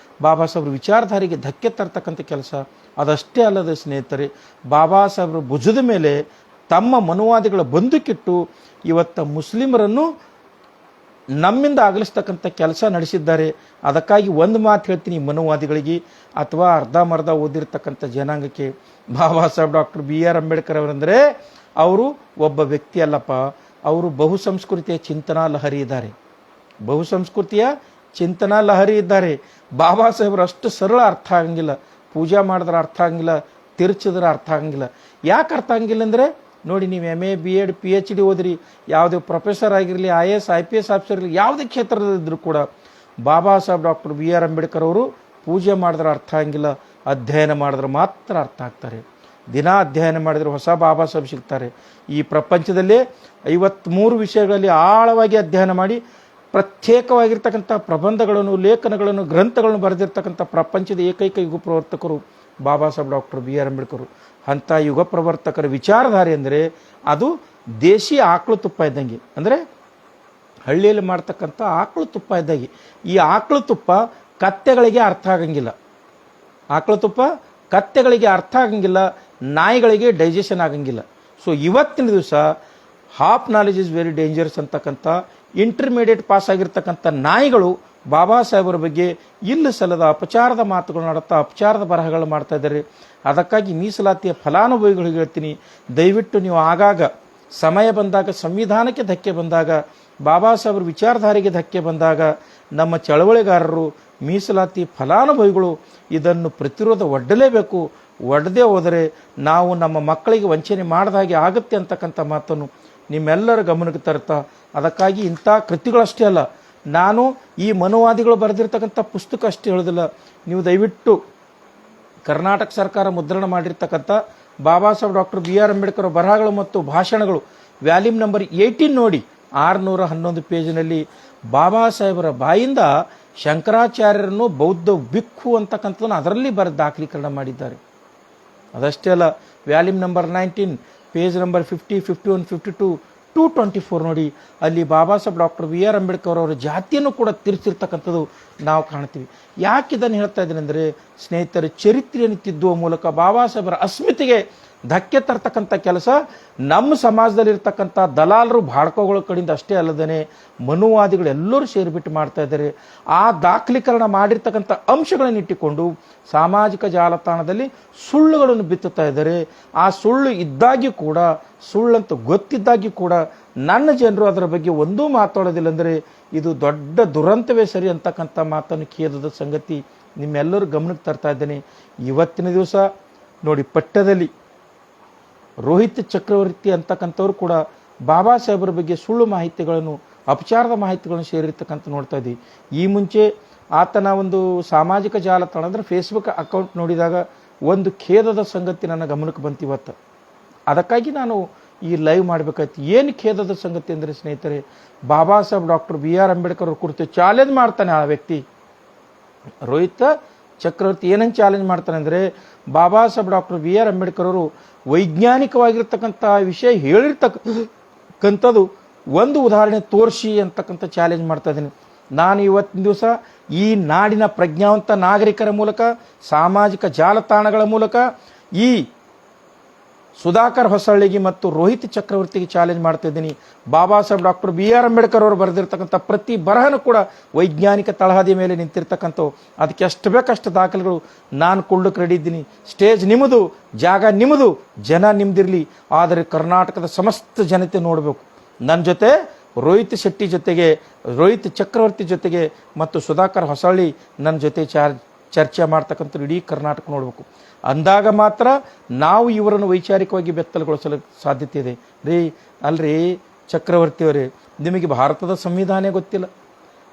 ಬಾಬಾ ಸಾಹೇಬ್ರ ವಿಚಾರಧಾರೆಗೆ ಧಕ್ಕೆ ತರ್ತಕ್ಕಂಥ ಕೆಲಸ. ಅದಷ್ಟೇ ಅಲ್ಲದ ಸ್ನೇಹಿತರೆ, ಬಾಬಾ ಸಾಹೇಬ್ರ ಭುಜದ ಮೇಲೆ ತಮ್ಮ ಮನುವಾದಿಗಳ ಬಂದುಕಿಟ್ಟು ಇವತ್ತ ಮುಸ್ಲಿಮರನ್ನು ನಮ್ಮಿಂದ ಆಗಲಿಸ್ತಕ್ಕಂಥ ಕೆಲಸ ನಡೆಸಿದ್ದಾರೆ. ಅದಕ್ಕಾಗಿ ಒಂದು ಮಾತು ಹೇಳ್ತೀನಿ ಮನುವಾದಿಗಳಿಗೆ ಅಥವಾ ಅರ್ಧಮರ್ಧ ಓದಿರ್ತಕ್ಕಂಥ ಜನಾಂಗಕ್ಕೆ, Baba Saheb doctor B R Ambedkar ಅವರಂದರೆ ಅವರು ಒಬ್ಬ ವ್ಯಕ್ತಿ ಅಲ್ಲಪ್ಪ, ಅವರು ಬಹುಸಂಸ್ಕೃತಿಯ ಚಿಂತನಾ ಲಹರಿ ಇದ್ದಾರೆ. ಬಹುಸಂಸ್ಕೃತಿಯ ಚಿಂತನಾ ಲಹರಿ ಇದ್ದಾರೆ. ಬಾಬಾ ಸಾಹೇಬರು ಅಷ್ಟು ಸರಳ ಅರ್ಥ ಆಗಂಗಿಲ್ಲ. ಪೂಜಾ ಮಾಡಿದ್ರೆ ಅರ್ಥ ಆಗಂಗಿಲ್ಲ, ತಿರ್ಚಿದ್ರೆ ಅರ್ಥ ಆಗಂಗಿಲ್ಲ. ಯಾಕೆ ಅರ್ಥ ಆಗಂಗಿಲ್ಲ ಅಂದರೆ ನೋಡಿ, ನೀವು MA BEd PhD ಓದಿರಿ, ಯಾವುದೇ ಪ್ರೊಫೆಸರ್ ಆಗಿರಲಿ, IAS IPS ಆಫೀಸರ್ ಇರಲಿ, ಯಾವುದೇ ಕ್ಷೇತ್ರದಲ್ಲಿದ್ದರೂ ಕೂಡ Baba Saheb doctor B R Ambedkar ಅವರು ಪೂಜೆ ಮಾಡಿದ್ರೆ ಅರ್ಥ ಆಗಂಗಿಲ್ಲ, ಅಧ್ಯಯನ ಮಾಡಿದ್ರೆ ಮಾತ್ರ ಅರ್ಥ ಆಗ್ತಾರೆ. ದಿನ ಅಧ್ಯಯನ ಮಾಡಿದರೆ ಹೊಸ ಬಾಬಾ ಸಾಹೇಬ್ ಸಿಗ್ತಾರೆ. ಈ ಪ್ರಪಂಚದಲ್ಲೇ 53 ವಿಷಯಗಳಲ್ಲಿ ಆಳವಾಗಿ ಅಧ್ಯಯನ ಮಾಡಿ ಪ್ರತ್ಯೇಕವಾಗಿರ್ತಕ್ಕಂಥ ಪ್ರಬಂಧಗಳನ್ನು, ಲೇಖನಗಳನ್ನು, ಗ್ರಂಥಗಳನ್ನು ಬರೆದಿರ್ತಕ್ಕಂಥ ಪ್ರಪಂಚದ ಏಕೈಕ ಯುಗ ಪ್ರವರ್ತಕರು Baba Saheb doctor B R Ambedkar. ಅಂಥ ಯುಗ ಪ್ರವರ್ತಕರ ವಿಚಾರಧಾರೆ ಅಂದರೆ ಅದು ದೇಶಿ ಆಕಳು ತುಪ್ಪ ಇದ್ದಂಗೆ, ಅಂದರೆ ಹಳ್ಳಿಯಲ್ಲಿ ಮಾಡ್ತಕ್ಕಂಥ ಆಕಳು ತುಪ್ಪ ಇದ್ದಾಗೆ. ಈ ಆಕಳು ತುಪ್ಪ ಕತ್ತೆಗಳಿಗೆ ಅರ್ಥ ಆಗಂಗಿಲ್ಲ, ಆಕಳು ತುಪ್ಪ ಕತ್ತೆಗಳಿಗೆ ಅರ್ಥ ಆಗಂಗಿಲ್ಲ, ನಾಯಿಗಳಿಗೆ ಡೈಜೆಷನ್ ಆಗಂಗಿಲ್ಲ. ಸೊ ಇವತ್ತಿನ ದಿವಸ half knowledge is very dangerous ಅಂತಕ್ಕಂಥ ಇಂಟರ್ಮೀಡಿಯೇಟ್ ಪಾಸ್ ಆಗಿರ್ತಕ್ಕಂಥ ನಾಯಿಗಳು ಬಾಬಾ ಸಾಹೇಬರ ಬಗ್ಗೆ ಇಲ್ಲ ಸಲ್ಲದ ಅಪಚಾರದ ಮಾತುಗಳು ಮಾಡುತ್ತಾ ಅಪಚಾರದ ಬರಹಗಳು ಮಾಡ್ತಾ ಇದ್ದಾರೆ. ಅದಕ್ಕಾಗಿ ಮೀಸಲಾತಿಯ ಫಲಾನುಭವಿಗಳಿಗೆ ಹೇಳ್ತೀನಿ, ದಯವಿಟ್ಟು ನೀವು ಆಗಾಗ ಸಮಯ ಬಂದಾಗ, ಸಂವಿಧಾನಕ್ಕೆ ಧಕ್ಕೆ ಬಂದಾಗ, ಬಾಬಾ ಸಾಹೇಬರ ವಿಚಾರಧಾರೆಗೆ ಧಕ್ಕೆ ಬಂದಾಗ ನಮ್ಮ ಚಳವಳಿಗಾರರು, ಮೀಸಲಾತಿ ಫಲಾನುಭವಿಗಳು ಇದನ್ನು ಪ್ರತಿರೋಧ ಒಡ್ಡಲೇಬೇಕು. ಒಡ್ಡದೇ ಹೋದರೆ ನಾವು ನಮ್ಮ ಮಕ್ಕಳಿಗೆ ವಂಚನೆ ಮಾಡಿದ ಹಾಗೆ ಆಗುತ್ತೆ ಅಂತಕ್ಕಂಥ ಮಾತನ್ನು ನಿಮ್ಮೆಲ್ಲರ ಗಮನಕ್ಕೆ ತರ್ತಾ, ಅದಕ್ಕಾಗಿ ಇಂಥ ಕೃತಿಗಳಷ್ಟೇ ಅಲ್ಲ, ನಾನು ಈ ಮನುವಾದಿಗಳು ಬರೆದಿರ್ತಕ್ಕಂಥ ಪುಸ್ತಕ ಅಷ್ಟೇ ಹೇಳೋದಿಲ್ಲ. ನೀವು ದಯವಿಟ್ಟು ಕರ್ನಾಟಕ ಸರ್ಕಾರ ಮುದ್ರಣ ಮಾಡಿರ್ತಕ್ಕಂಥ Baba Saheb doctor B R Ambedkar ಬರಹಗಳು ಮತ್ತು ಭಾಷಣಗಳು ವ್ಯಾಲ್ಯೂಮ್ ನಂಬರ್ 18 ನೋಡಿ, 611 ಪೇಜಿನಲ್ಲಿ ಬಾಬಾ ಸಾಹೇಬರ ಬಾಯಿಂದ ಶಂಕರಾಚಾರ್ಯರನ್ನು ಬೌದ್ಧ ಭಿಕ್ಖು ಅಂತಕ್ಕಂಥದ್ದನ್ನು ಅದರಲ್ಲಿ ದಾಖಲೀಕರಣ ಮಾಡಿದ್ದಾರೆ. ಅದಷ್ಟೇ ಅಲ್ಲ, ವ್ಯಾಲ್ಯೂಮ್ ನಂಬರ್ 19 ಪೇಜ್ ನಂಬರ್ 50, 51, 52, 224 ನೋಡಿ, ಅಲ್ಲಿ Baba Saheb doctor B R Ambedkar ಅವರ ಜಾತಿಯನ್ನು ಕೂಡ ತಿರ್ಸಿರ್ತಕ್ಕಂಥದ್ದು ನಾವು ಕಾಣ್ತೀವಿ. ಯಾಕೆ ಇದನ್ನು ಹೇಳ್ತಾ ಇದ್ದೀನಿ ಅಂದರೆ, ಸ್ನೇಹಿತರ ಚರಿತ್ರೆಯನ್ನು ತಿದ್ದುವ ಮೂಲಕ ಬಾಬಾ ಸಾಹೇಬರ ಅಸ್ಮಿತೆಗೆ ಧಕ್ಕೆ ತರ್ತಕ್ಕಂಥ ಕೆಲಸ ನಮ್ಮ ಸಮಾಜದಲ್ಲಿರ್ತಕ್ಕಂಥ ದಲಾಲರು, ಬಾಡ್ಕೋಗಳ ಕಡೆಯಿಂದ ಅಷ್ಟೇ ಅಲ್ಲದೇ ಮನುವಾದಿಗಳು ಎಲ್ಲರೂ ಸೇರಿಬಿಟ್ಟು ಮಾಡ್ತಾ ಇದ್ದಾರೆ. ಆ ದಾಖಲೀಕರಣ ಮಾಡಿರ್ತಕ್ಕಂಥ ಅಂಶಗಳನ್ನು ಇಟ್ಟುಕೊಂಡು ಸಾಮಾಜಿಕ ಜಾಲತಾಣದಲ್ಲಿ ಸುಳ್ಳುಗಳನ್ನು ಬಿತ್ತುತ್ತಾ ಇದ್ದಾರೆ. ಆ ಸುಳ್ಳು ಇದ್ದಾಗ್ಯೂ ಕೂಡ, ಸುಳ್ಳಂತ ಗೊತ್ತಿದ್ದಾಗ್ಯೂ ಕೂಡ ನನ್ನ ಜನರು ಅದರ ಬಗ್ಗೆ ಒಂದೂ ಮಾತಾಡೋದಿಲ್ಲ. ಅಂದರೆ ಇದು ದೊಡ್ಡ ದುರಂತವೇ ಸರಿ ಅಂತಕ್ಕಂಥ ಮಾತನ್ನು ಖೇದದ ಸಂಗತಿ ನಿಮ್ಮೆಲ್ಲರೂ ಗಮನಕ್ಕೆ ತರ್ತಾ ಇದ್ದೇನೆ. ಇವತ್ತಿನ ದಿವಸ ನೋಡಿ, ಪಠ್ಯದಲ್ಲಿ ರೋಹಿತ್ ಚಕ್ರವರ್ತಿ ಅಂತಕ್ಕಂಥವ್ರು ಕೂಡ ಬಾಬಾ ಸಾಹೇಬರ ಬಗ್ಗೆ ಸುಳ್ಳು ಮಾಹಿತಿಗಳನ್ನು, ಅಪಚಾರದ ಮಾಹಿತಿಗಳನ್ನು ಸೇರಿರ್ತಕ್ಕಂಥ ನೋಡ್ತಾ ಇದ್ದೀವಿ. ಈ ಮುಂಚೆ ಆತನ ಒಂದು ಸಾಮಾಜಿಕ ಜಾಲತಾಣ ಅಂದರೆ ಫೇಸ್ಬುಕ್ ಅಕೌಂಟ್ ನೋಡಿದಾಗ ಒಂದು ಖೇದದ ಸಂಗತಿ ನನ್ನ ಗಮನಕ್ಕೆ ಬಂತು ಇವತ್ತು. ಅದಕ್ಕಾಗಿ ನಾನು ಈ ಲೈವ್ ಮಾಡಬೇಕಾಯ್ತು. ಏನು ಖೇದದ ಸಂಗತಿ ಅಂದರೆ ಸ್ನೇಹಿತರೆ, Baba Saheb doctor B R Ambedkar ಅವ್ರ ಕುರಿತು ಚಾಲೆಂಜ್ ಮಾಡ್ತಾನೆ ಆ ವ್ಯಕ್ತಿ. ರೋಹಿತ್ ಚಕ್ರವರ್ತಿ ಏನಂತ ಚಾಲೆಂಜ್ ಮಾಡ್ತಾನೆ ಅಂದರೆ, Baba Saheb doctor B R Ambedkar ಅವರು ವೈಜ್ಞಾನಿಕವಾಗಿರ್ತಕ್ಕಂಥ ವಿಷಯ ಹೇಳಿರ್ತಕ್ಕಂಥದ್ದು ಒಂದು ಉದಾಹರಣೆ ತೋರಿಸಿ ಅಂತಕ್ಕಂಥ ಚಾಲೆಂಜ್ ಮಾಡ್ತಾ ಇದ್ದೀನಿ. ನಾನು ಇವತ್ತಿನ ದಿವಸ ಈ ನಾಡಿನ ಪ್ರಜ್ಞಾವಂತ ನಾಗರಿಕರ ಮೂಲಕ, ಸಾಮಾಜಿಕ ಜಾಲತಾಣಗಳ ಮೂಲಕ ಈ ಸುಧಾಕರ್ ಹೊಸಳ್ಳಿಗೆ ಮತ್ತು ರೋಹಿತ್ ಚಕ್ರವರ್ತಿಗೆ ಚಾಲೆಂಜ್ ಮಾಡ್ತಾ ಇದ್ದೀನಿ. Baba Saheb doctor B R Ambedkar ಅವರು ಬರೆದಿರ್ತಕ್ಕಂಥ ಪ್ರತಿ ಬರಹನೂ ಕೂಡ ವೈಜ್ಞಾನಿಕ ತಳಹದಿಯ ಮೇಲೆ ನಿಂತಿರ್ತಕ್ಕಂಥವು. ಅದಕ್ಕೆ ಎಷ್ಟು ಬೇಕಷ್ಟು ದಾಖಲೆಗಳು ನಾನು ಕೊಳ್ಳಕ್ಕೆ ರೆಡಿ ಇದ್ದೀನಿ. ಸ್ಟೇಜ್ ನಿಮ್ಮದು, ಜಾಗ ನಿಮ್ಮದು, ಜನ ನಿಮ್ದಿರಲಿ. ಆದರೆ ಕರ್ನಾಟಕದ ಸಮಸ್ತ ಜನತೆ ನೋಡಬೇಕು. ನನ್ನ ಜೊತೆ ರೋಹಿತ್ ಶೆಟ್ಟಿ ಜೊತೆಗೆ, ರೋಹಿತ್ ಚಕ್ರವರ್ತಿ ಜೊತೆಗೆ ಮತ್ತು ಸುಧಾಕರ್ ಹೊಸಳ್ಳಿ ನನ್ನ ಜೊತೆ ಚರ್ಚೆ ಮಾಡ್ತಕ್ಕಂಥ ಇಡೀ ಕರ್ನಾಟಕ ನೋಡಬೇಕು. ಅಂದಾಗ ಮಾತ್ರ ನಾವು ಇವರನ್ನು ವೈಚಾರಿಕವಾಗಿ ಬೆತ್ತಲುಗೊಳಿಸಲು ಸಾಧ್ಯತೆ ಇದೆ. ಅಲ್ರಿ ಚಕ್ರವರ್ತಿಯವರೇ, ನಿಮಗೆ ಭಾರತದ ಸಂವಿಧಾನ ಗೊತ್ತಿಲ್ಲ.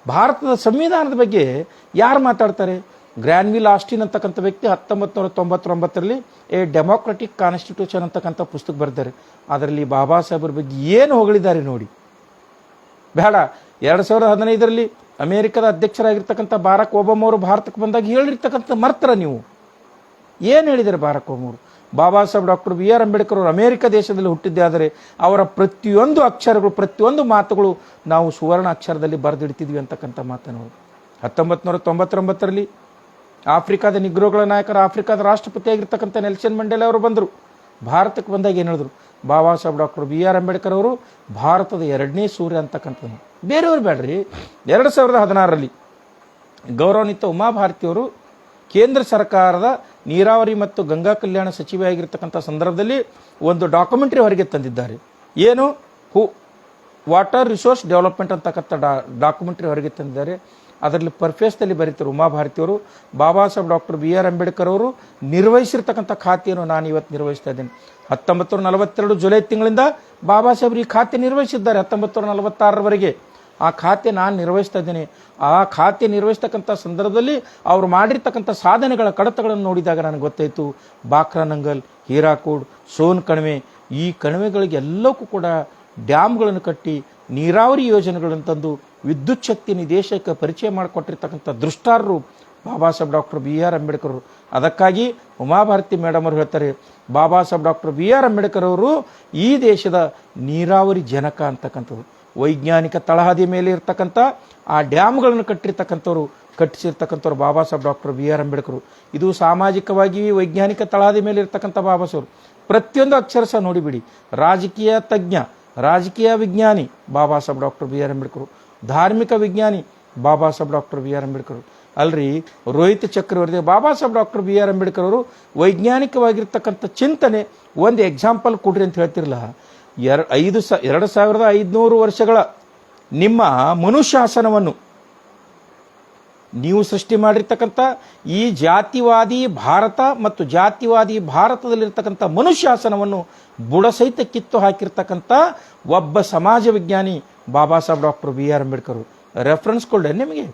ಭಾರತದ ಸಂವಿಧಾನದ ಬಗ್ಗೆ ಯಾರು ಮಾತಾಡ್ತಾರೆ? ಗ್ರ್ಯಾನ್ವಿಲ್ ಆಸ್ಟಿನ್ ಅಂತಕ್ಕಂಥ ವ್ಯಕ್ತಿ 1999ರಲ್ಲಿ ಎ ಡೆಮೋಕ್ರೆಟಿಕ್ ಕಾನ್ಸ್ಟಿಟ್ಯೂಷನ್ ಅಂತಕ್ಕಂಥ ಪುಸ್ತಕ ಬರೆದಿದ್ದಾರೆ. ಅದರಲ್ಲಿ ಬಾಬಾ ಸಾಹೇಬರ ಬಗ್ಗೆ ಏನು ಹೊಗಳಿದ್ದಾರೆ ನೋಡಿ. ಬೇಡ, 2015ರಲ್ಲಿ ಅಮೇರಿಕದ ಅಧ್ಯಕ್ಷರಾಗಿರ್ತಕ್ಕಂಥ ಬಾರಾಕ್ ಒಬಾಮ ಅವರು ಭಾರತಕ್ಕೆ ಬಂದಾಗ ಹೇಳಿರ್ತಕ್ಕಂಥ ಮರ್ತರ ನೀವು ಏನು ಹೇಳಿದ್ದಾರೆ? ಬಾರಾಕ್ ಒಬಾಮ ಅವರು Baba Saheb doctor B R Ambedkar ಅವರು ಅಮೇರಿಕ ದೇಶದಲ್ಲಿ ಹುಟ್ಟಿದ್ದೇ ಆದರೆ ಅವರ ಪ್ರತಿಯೊಂದು ಅಕ್ಷರಗಳು, ಪ್ರತಿಯೊಂದು ಮಾತುಗಳು ನಾವು ಸುವರ್ಣ ಅಕ್ಷರದಲ್ಲಿ ಬರೆದಿಡ್ತಿದ್ವಿ ಅಂತಕ್ಕಂಥ ಮಾತನ್ನು 1999ರಲ್ಲಿ ಆಫ್ರಿಕಾದ ನಿಗ್ರೋಗಳ ನಾಯಕರ, ಆಫ್ರಿಕಾದ ರಾಷ್ಟ್ರಪತಿಯಾಗಿರ್ತಕ್ಕಂಥ ನೆಲ್ಸನ್ ಮಂಡೇಲಾ ಅವರು ಬಂದರು. ಭಾರತಕ್ಕೆ ಬಂದಾಗ ಏನು ಹೇಳಿದ್ರು? Baba Saheb doctor B R Ambedkar ಅವರು ಭಾರತದ 2ನೇ ಸೂರ್ಯ ಅಂತಕ್ಕಂಥದ್ದು. ಬೇರೆಯವರು ಬೇಡ್ರಿ. 2016ರಲ್ಲಿ ಗೌರವಾನ್ವಿತ ಉಮಾಭಾರತಿಯವರು ಕೇಂದ್ರ ಸರ್ಕಾರದ ನೀರಾವರಿ ಮತ್ತು ಗಂಗಾ ಕಲ್ಯಾಣ ಸಚಿವೆಯಾಗಿರ್ತಕ್ಕಂಥ ಸಂದರ್ಭದಲ್ಲಿ ಒಂದು ಡಾಕ್ಯುಮೆಂಟ್ರಿ ಹೊರಗೆ ತಂದಿದ್ದಾರೆ. ಏನು? ವಾಟರ್ ರಿಸೋರ್ಸ್ ಡೆವಲಪ್ಮೆಂಟ್ ಅಂತಕ್ಕಂಥ ಡಾಕ್ಯುಮೆಂಟ್ರಿ ಹೊರಗೆ ತಂದಿದ್ದಾರೆ. ಅದರಲ್ಲಿ ಪರ್ಫೇಸ್ನಲ್ಲಿ ಬರೀತಾರೆ ಉಮಾಭಾರತಿಯವರು, Baba Saheb doctor B R Ambedkar ಅವರು ನಿರ್ವಹಿಸಿರ್ತಕ್ಕಂಥ ಖಾತೆಯನ್ನು ನಾನು ಇವತ್ತು ನಿರ್ವಹಿಸ್ತಾ ಇದ್ದೇನೆ. 1942 ಜುಲೈ ತಿಂಗಳಿಂದ ಬಾಬಾ ಸಾಹೇಬರು ಈ ಖಾತೆ ನಿರ್ವಹಿಸಿದ್ದಾರೆ. 1946ರವರೆಗೆ ಆ ಖಾತೆ ನಾನು ನಿರ್ವಹಿಸ್ತಾ ಇದ್ದೇನೆ. ಆ ಖಾತೆ ನಿರ್ವಹಿಸ್ತಕ್ಕಂಥ ಸಂದರ್ಭದಲ್ಲಿ ಅವರು ಮಾಡಿರ್ತಕ್ಕಂಥ ಸಾಧನೆಗಳ ಕಡತಗಳನ್ನು ನೋಡಿದಾಗ ನನಗೆ ಗೊತ್ತಾಯಿತು, ಬಾಕ್ರಾನಂಗಲ್, ಹೀರಾಕೋಡ್, ಸೋನ್ ಕಣಿವೆ, ಈ ಕಣಿವೆಗಳಿಗೆ ಎಲ್ಲಕ್ಕೂ ಕೂಡ ಡ್ಯಾಮ್ಗಳನ್ನು ಕಟ್ಟಿ ನೀರಾವರಿ ಯೋಜನೆಗಳನ್ನು ತಂದು ವಿದ್ಯುತ್ ಶಕ್ತಿಯನ್ನು ದೇಶಕ್ಕೆ ಪರಿಚಯ ಮಾಡಿಕೊಟ್ಟಿರ್ತಕ್ಕಂಥ ದೃಷ್ಟಾರರು Baba Saheb doctor B R Ambedkar ಅವರು. ಅದಕ್ಕಾಗಿ ಉಮಾಭಾರತಿ ಮೇಡಮ್ ಅವರು ಹೇಳ್ತಾರೆ, Baba Saheb doctor B R Ambedkar ಅವರು ಈ ದೇಶದ ನೀರಾವರಿ ಜನಕ ಅಂತಕ್ಕಂಥದ್ದು. ವೈಜ್ಞಾನಿಕ ತಳಹದಿ ಮೇಲೆ ಇರ್ತಕ್ಕಂಥ ಆ ಡ್ಯಾಮ್ಗಳನ್ನು ಕಟ್ಟಿಸಿರ್ತಕ್ಕಂಥವ್ರು Baba Saheb doctor B R Ambedkar. ಇದು ಸಾಮಾಜಿಕವಾಗಿ ವೈಜ್ಞಾನಿಕ ತಳಹದಿ ಮೇಲೆ ಇರ್ತಕ್ಕಂಥ ಬಾಬಾ ಸಾಹೇಬ್. ಪ್ರತಿಯೊಂದು ಅಕ್ಷರ ನೋಡಿಬಿಡಿ, ರಾಜಕೀಯ ತಜ್ಞ, ರಾಜಕೀಯ ವಿಜ್ಞಾನಿ Baba Saheb doctor B R Ambedkar, ಧಾರ್ಮಿಕ ವಿಜ್ಞಾನಿ Baba Saheb doctor B R Ambedkar. ಅಲ್ರಿ Rohit Chakravarti Baba Saheb doctor B R Ambedkar ಅವರು ವೈಜ್ಞಾನಿಕವಾಗಿರ್ತಕ್ಕಂಥ ಚಿಂತನೆ ಒಂದು ಎಕ್ಸಾಂಪಲ್ ಕೊಡ್ರಿ ಅಂತ ಹೇಳ್ತಿರಲ್ಲ. 2500 ವರ್ಷಗಳ ನಿಮ್ಮ ಮನುಶಾಸನವನ್ನು ನೀವು ಸೃಷ್ಟಿ ಮಾಡಿರ್ತಕ್ಕಂಥ ಈ ಜಾತಿವಾದಿ ಭಾರತ ಮತ್ತು ಜಾತಿವಾದಿ ಭಾರತದಲ್ಲಿರ್ತಕ್ಕಂಥ ಮನುಶಾಸನವನ್ನು ಬುಡಸಹಿತ ಕಿತ್ತು ಹಾಕಿರ್ತಕ್ಕಂಥ ಒಬ್ಬ ಸಮಾಜ ವಿಜ್ಞಾನಿ Baba Saheb doctor B R Ambedkar. Reference ಕೊಡ್ಡೆ ನಿಮಗೆ.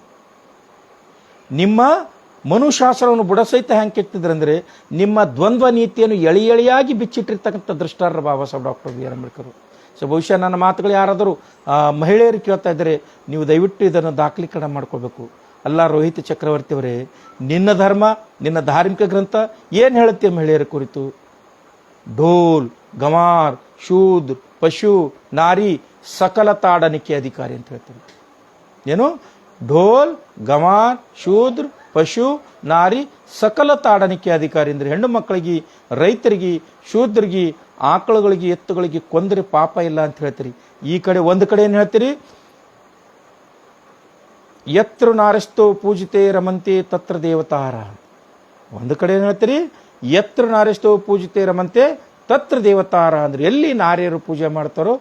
ನಿಮ್ಮ ಮನುಶಾಸನವನ್ನು ಬುಡಸಹಿತ ಹ್ಯಾಂಗೆ ಕೆತ್ತಿದ್ರಂದ್ರೆ ನಿಮ್ಮ ದ್ವಂದ್ವ ನೀತಿಯನ್ನು ಎಳೆಯಾಗಿ ಬಿಚ್ಚಿಟ್ಟಿರ್ತಕ್ಕಂಥ ದೃಷ್ಟಾರ Baba Saheb doctor B R Ambedkar. So ಬಹುಶಃ ನನ್ನ ಮಾತುಗಳು ಯಾರಾದರೂ ಮಹಿಳೆಯರು ಕೇಳ್ತಾ ಇದ್ದರೆ ನೀವು ದಯವಿಟ್ಟು ಇದನ್ನು ದಾಖಲೀಕರಣ ಮಾಡ್ಕೋಬೇಕು. ಅಲ್ಲ ರೋಹಿತ್ ಚಕ್ರವರ್ತಿ ಅವರೇ, ನಿನ್ನ ಧರ್ಮ, ನಿನ್ನ ಧಾರ್ಮಿಕ ಗ್ರಂಥ ಏನು ಹೇಳುತ್ತೆ ಮಹಿಳೆಯರ ಕುರಿತು? ಢೋಲ್ ಗಮಾರ್ ಶೂದ್ರ ಪಶು ನಾರಿ ಸಕಲ ತಾಡನಿಕೆ ಅಧಿಕಾರಿ ಅಂತ ಹೇಳ್ತಾರೆ. ಏನು? ಢೋಲ್ ಗಮಾರ್ ಶೂದ್ರ ಪಶು ನಾರಿ ಸಕಲ ತಾಡನಿಕೆ ಅಧಿಕಾರಿ ಅಂದ್ರೆ ಹೆಣ್ಣು ಮಕ್ಕಳಿಗೆ, ರೈತರಿಗೆ, ಶೂದ್ರಿಗೆ, ಆಕಳುಗಳಿಗೆ, ಎತ್ತುಗಳಿಗೆ ಕೊಂದರೆ ಪಾಪ ಇಲ್ಲ ಅಂತ ಹೇಳ್ತೀರಿ. ಈ ಕಡೆ ಒಂದು ಕಡೆ ಏನು ಹೇಳ್ತೀರಿ? ಯತ್ರ ನಾರಸ್ತೋ ಪೂಜಿತೆ ರಮಂತೆ ತತ್ರ ದೇವತಾರ. ಒಂದು ಕಡೆ ಏನು ಹೇಳ್ತೀರಿ? ಯತ್ರ ನಾರಸ್ತೋ ಪೂಜಿತೆ ರಮಂತೆ ತತ್ರ ದೇವತಾರ ಅಂದ್ರೆ ಎಲ್ಲಿ ನಾರಿಯರು ಪೂಜೆ ಮಾಡ್ತಾರೋ